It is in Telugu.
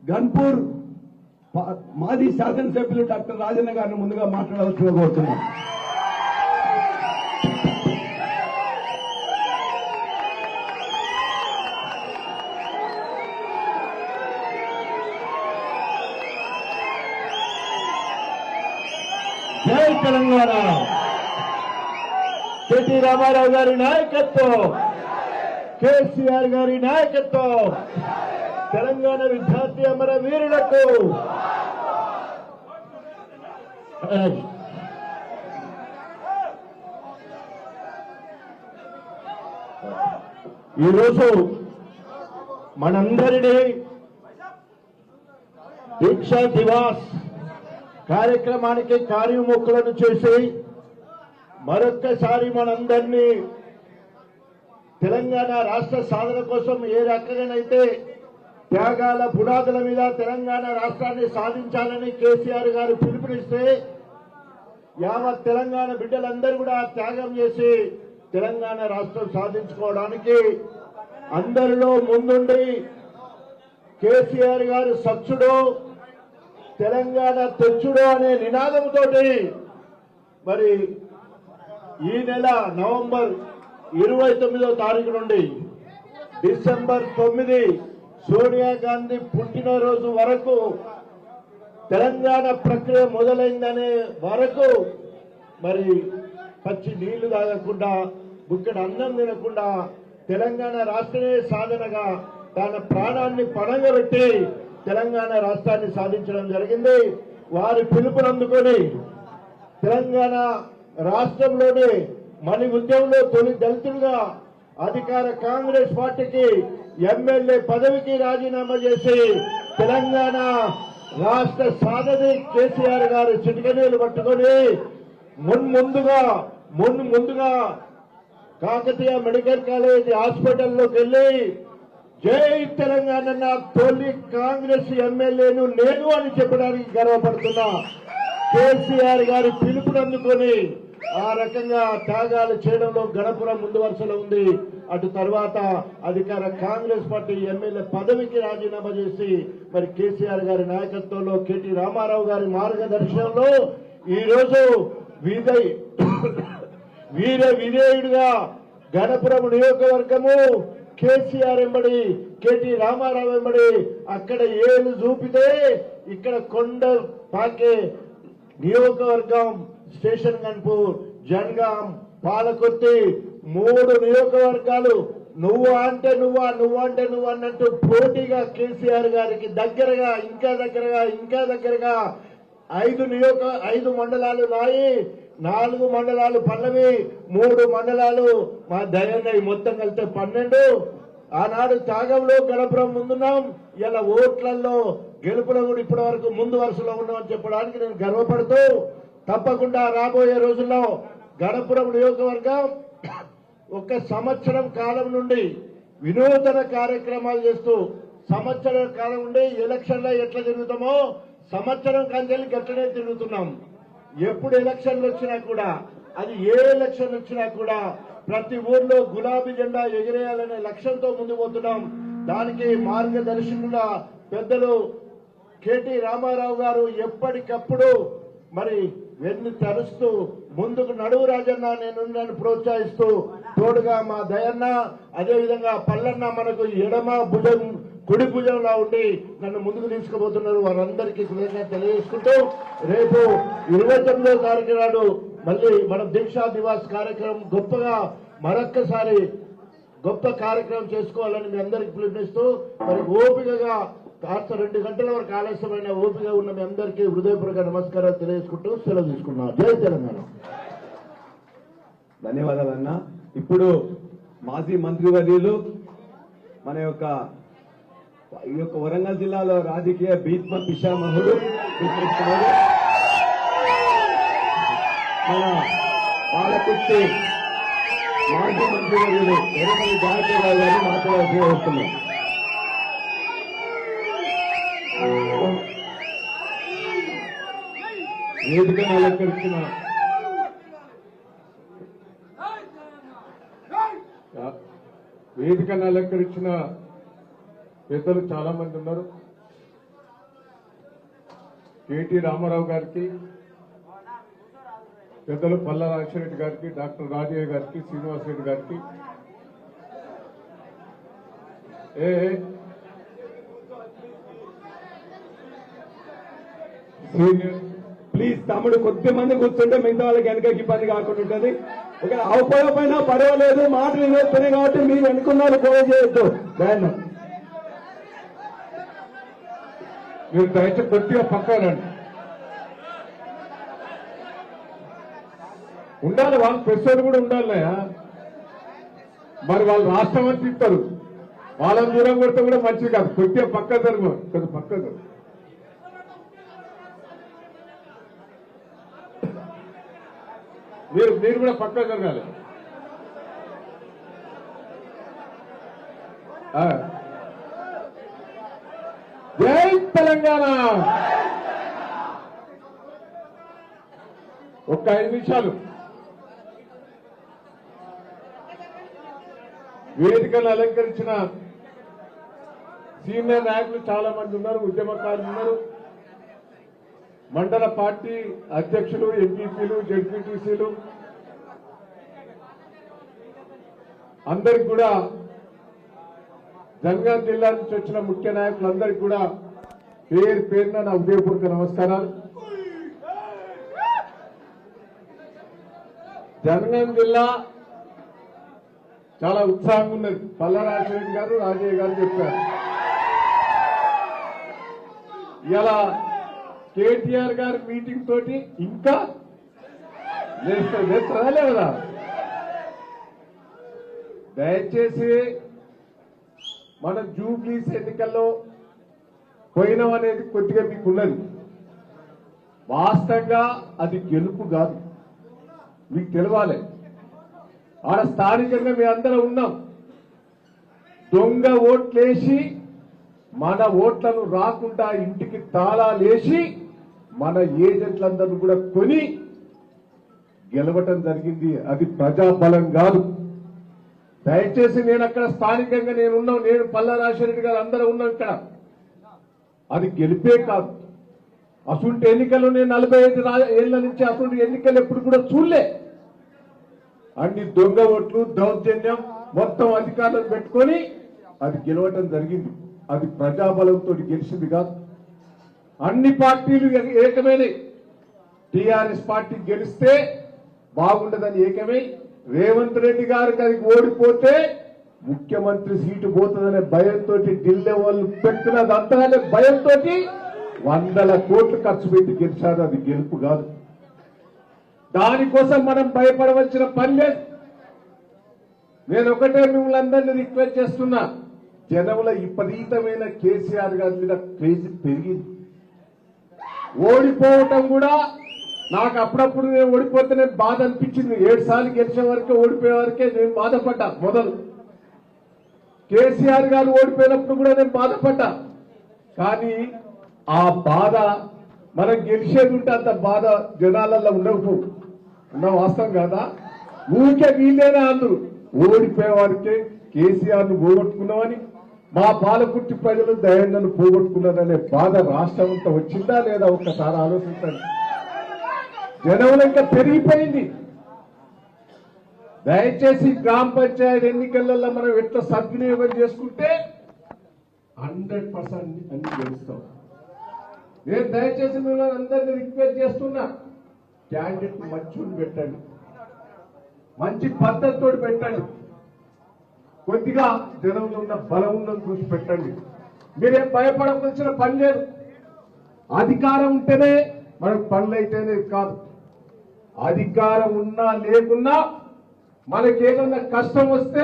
గన్పూర్ మాజీ శాసనసభ్యులు డాక్టర్ రాజన్న గారిని ముందుగా మాట్లాడవలసిందిగా కోరుతున్నాం. జై తెలంగాణ. కేటీ రామారావు గారి నాయకత్వం, కేసీఆర్ గారి నాయకత్వం, తెలంగాణ విద్యార్థి అమర వీరులకు ఈరోజు మనందరినీ దీక్షా దివాస్ కార్యక్రమానికి కార్యముఖులను చేసి మరొక్కసారి మనందరినీ తెలంగాణ రాష్ట్ర సాధన కోసం ఏ రకంగానైతే త్యాగాల పునాదుల మీద తెలంగాణ రాష్ట్రాన్ని సాధించాలని కేసీఆర్ గారు పిలుపునిస్తే యావత్ తెలంగాణ బిడ్డలందరూ కూడా త్యాగం చేసి తెలంగాణ రాష్ట్రం సాధించుకోవడానికి అందరిలో ముందుండి కేసీఆర్ గారు సచ్చుడు తెలంగాణ తెచ్చుడు అనే నినాదంతో మరి ఈ నెల నవంబర్ 29వ తారీఖు నుండి డిసెంబర్ 9 సోనియా గాంధీ పుట్టినరోజు వరకు తెలంగాణ ప్రక్రియ మొదలైందనే వరకు మరి పచ్చి నీళ్లు తాగకుండా బుక్కడి అన్నం తినకుండా తెలంగాణ రాష్ట్రమే సాధనగా తన ప్రాణాన్ని పణంగబెట్టి తెలంగాణ రాష్ట్రాన్ని సాధించడం జరిగింది. వారి పిలుపును అందుకొని తెలంగాణ రాష్ట్రంలోనే మన ఉద్యమంలో తొలి దళితులుగా అధికార కాంగ్రెస్ పార్టీకి ఎమ్మెల్యే పదవికి రాజీనామా చేసి తెలంగాణ రాష్ట్ర సాధని కేసీఆర్ గారు చిటికనీళ్లు పట్టుకొని ముందుగా కాకతీయ మెడికల్ కాలేజ్ హాస్పిటల్లోకి వెళ్లి జై తెలంగాణ నా తొలి కాంగ్రెస్ ఎమ్మెల్యేను నేను అని చెప్పడానికి గర్వపడుతున్నా. కేసీఆర్ గారి పిలుపునందుకొని ఆ రకంగా త్యాగాలు చేయడంలో గణపురం ముందు వరుసలో ఉంది. అటు తర్వాత అధికార కాంగ్రెస్ పార్టీ ఎమ్మెల్యే పదవికి రాజీనామా చేసి మరి కేసీఆర్ గారి నాయకత్వంలో కేటీ రామారావు గారి మార్గదర్శనంలో ఈరోజు వీర విధేయుడిగా గణపురం నియోజకవర్గము కేసీఆర్ వెంబడి కేటీ రామారావు వెంబడి అక్కడ ఏలు చూపితే ఇక్కడ కొండ పాకే నియోజకవర్గం స్టేషన్ గన్పూర్ జనగాం పాలకుర్తి 3 నియోజకవర్గాలు నువ్వు అంటే నువ్వు అన్నట్టు పోటీగా కేసీఆర్ గారికి దగ్గరగా ఇంకా దగ్గరగా 5 మండలాలు నాయి, 4 మండలాలు పల్లవి, 3 మండలాలు మా దయన్నయ్య, మొత్తం కలిస్తే 12. ఆనాడు త్యాగంలో గణపురం ముందున్నాం, ఇలా ఓట్లలో గెలుపులో కూడా ఇప్పటి వరకు ముందు వరుసలో ఉన్నామని చెప్పడానికి నేను గర్వపడుతూ తప్పకుండా రాబోయే రోజుల్లో గణపురం నియోజకవర్గం 1 సంవత్సరం కాలం నుండి వినూతన కార్యక్రమాలు చేస్తూ సంవత్సరం కాలం నుండి ఎలక్షన్లో ఎట్లా తిరుగుతామో సంవత్సరం కంచెలు గట్లనే తిరుగుతున్నాం. ఎప్పుడు ఎలక్షన్లు వచ్చినా కూడా అది ఏ ఎలక్షన్ వచ్చినా కూడా ప్రతి ఊర్లో గులాబీ జెండా ఎగిరేయాలనే లక్ష్యంతో ముందుకు పోతున్నాం. దానికి మార్గదర్శకులుగా పెద్దలు కేటీ రామారావు గారు ఎప్పటికప్పుడు మరి వెన్ను తరుస్తూ ముందుకు నడువు రాజన్న నేను నన్ను ప్రోత్సహిస్తూ తోడుగా మా దయన్న అదేవిధంగా పల్లన్న మనకు ఎడమ భుజం కుడి భుజంలా ఉండి నన్ను ముందుకు తీసుకుపోతున్నారు. వారందరికీ కృతజ్ఞత తెలియజేసుకుంటూ రేపు 29వ తారీఖు నాడు మళ్ళీ మనం దీక్షా దివాస్ కార్యక్రమం గొప్పగా మరొక్కసారి గొప్ప కార్యక్రమం చేసుకోవాలని మీ అందరికీ పిలుపునిస్తూ మరి ఓపికగా కాస్త 2 గంటల వరకు ఆలస్యమైన ఓపిక ఉన్న మీ అందరికీ హృదయపూర్వక నమస్కారాలు తెలియజేసుకుంటూ సెలవు తీసుకున్నాం. జై తెలంగాణ. ధన్యవాదాలన్న. ఇప్పుడు మాజీ మంత్రివర్యులు మన ఈ యొక్క వరంగల్ జిల్లాలో రాజకీయ భీష్మ పిశామహుడు మన పాలకుర్తి మాజీ మంత్రివర్యులు ఎర్రమల్లి జానకిరావు గారిని మాట్లాడాల్సి వస్తున్నాం. వేదికను అలంకరించిన పెద్దలు చాలా మంది ఉన్నారు. కేటీ రామారావు గారికి, పెద్దలు పల్లా రాజశేఖర గారికి, డాక్టర్ రాజయ్య గారికి, శ్రీనివాసరెడ్డి గారికి, సీనియర్ ప్లీజ్ తమ్ముడు కొద్ది మంది కూర్చుంటే మిగతా వాళ్ళకి వెనకకి ఇబ్బంది కాకుండా ఉంటుంది. ఒక అవపోయినా పర్వాలేదు, మాటలు వేస్తున్నాయి కాబట్టి మీరు వెనుకున్నారు గొడవ చేయొద్దు. మీరు దయచేసి కొద్దిగా పక్కనండి. ఉండాలి, వాళ్ళు ప్రెసిడెంట్ కూడా ఉండాలయా. మరి వాళ్ళు రాష్ట్రం అంతా ఇస్తారు, వాళ్ళని దూరం కొడితే కూడా మంచిది కాదు. కొద్దిగా పక్క జరుగు, కొద్దిగా పక్క జరుగు. మీరు కూడా పక్క జరగాలి. జై తెలంగాణ. ఒక్క 5 నిమిషాలు. వేదికలు అలంకరించిన సీనియర్ నాయకులు చాలా మంది ఉన్నారు, ఉద్యమకారులు ఉన్నారు, మండల పార్టీ అధ్యక్షులు, ఎంపీపీలు, జెడ్పీటీసీలు అందరికి కూడా, జనగాం జిల్లా నుంచి వచ్చిన ముఖ్య నాయకులందరికీ కూడా పేరు పేరున నా ఉదయపూర్వక నమస్కారాలు. జనగాం జిల్లా చాలా ఉత్సాహంగా ఉన్నది. పల్లా రాజశేఖర గారు, రాజయ్య గారు చెప్పారు. ఇలా కేటీఆర్ గారి మీటింగ్ తోటి ఇంకా లేస్తారా లేదా? దయచేసి మన జూబ్లీస్ ఎన్నికల్లో పోయినాం అనేది కొద్దిగా మీకున్నది. వాస్తవంగా అది గెలుపు కాదు, మీకు తెలవాలి. ఆడ స్థానికంగా మీ అందరం ఉన్నాం. దొంగ ఓట్లేసి మన ఓట్లను రాకుండా ఇంటికి తాళాలేసి మన ఏజెంట్లందరూ కూడా కొని గెలవటం జరిగింది. అది ప్రజాబలం కాదు. దయచేసి నేను అక్కడ స్థానికంగా నేనున్నాం, నేను పల్లా రాజశేఖర గారు అందరూ ఉన్నాం ఇక్కడ. అది గెలిపే కాదు. అసలు ఎన్నికలు నేను 45 ఏళ్ల నుంచి అసలు ఎన్నికలు ఎప్పుడు కూడా చూడలే. అన్ని దొంగ ఓట్లు, దౌర్జన్యం మొత్తం అధికారులను పెట్టుకొని అది గెలవటం జరిగింది. అది ప్రజాబలంతో గెలిచింది కాదు. అన్ని పార్టీలు ఏకమైనవి. టీఆర్ఎస్ పార్టీ గెలిస్తే బాగుండదని ఏకమై రేవంత్ రెడ్డి గారికి అది ఓడిపోతే ముఖ్యమంత్రి సీటు పోతుందనే భయంతో ఢిల్లీ వాళ్ళు పెట్టినదంతా భయంతో 100 కోట్లు ఖర్చు పెట్టి గెలిచారు. అది గెలుపు కాదు. దానికోసం మనం భయపడవలసిన పని లేదు. నేను ఒకటే మిమ్మల్ని అందరినీ రిక్వెస్ట్ చేస్తున్నా, జనంలో విపరీతమైన కేసీఆర్ గారి మీద క్రేజ్ పెరిగింది. ఓడిపోవటం కూడా నాకు అప్పుడప్పుడు నేను ఓడిపోతే నేను బాధ అనిపించింది. 7 సార్లు గెలిచే వరకే, ఓడిపోయే వరకే నేను బాధపడ్డా. మొదలు కేసీఆర్ గారు ఓడిపోయినప్పుడు కూడా నేను బాధపడ్డా. కానీ ఆ బాధ మనం గెలిచేది ఉంటే అంత బాధ జనాలలో ఉండకపో ఉన్న వాస్తవం కాదా? ఊరికే వీళ్ళేనా అందరూ ఓడిపోయే వారికే కేసీఆర్ ను పోగొట్టుకున్నామని, మా పాలకుర్తి ప్రజలు దయాన్ని పోగొట్టుకున్నారనే బాధ రాష్ట్రం అంతా వచ్చిందా లేదా ఒక్కసారి ఆలోచించండి. జనంలో ఇంకా పెరిగిపోయింది. దయచేసి గ్రామ పంచాయతీ ఎన్నికలలో మనం ఎట్లా సద్వినియోగం చేసుకుంటే 100% అన్ని గెలుస్తాం. నేను దయచేసి మిమ్మల్ని అందరినీ రిక్వెస్ట్ చేస్తున్నా, క్యాండిడేట్ మంచి పెట్టండి, మంచి పద్ధతితో పెట్టండి, కొద్దిగా జనంలో ఉన్న బలం ఉన్నది చూసి పెట్టండి. మీరేం భయపడవలసిన పని లేదు. అధికారం ఉంటేనే మనకు పనులు అయితేనే కాదు, అధికారం ఉన్నా లేకున్నా మనకేదన్నా కష్టం వస్తే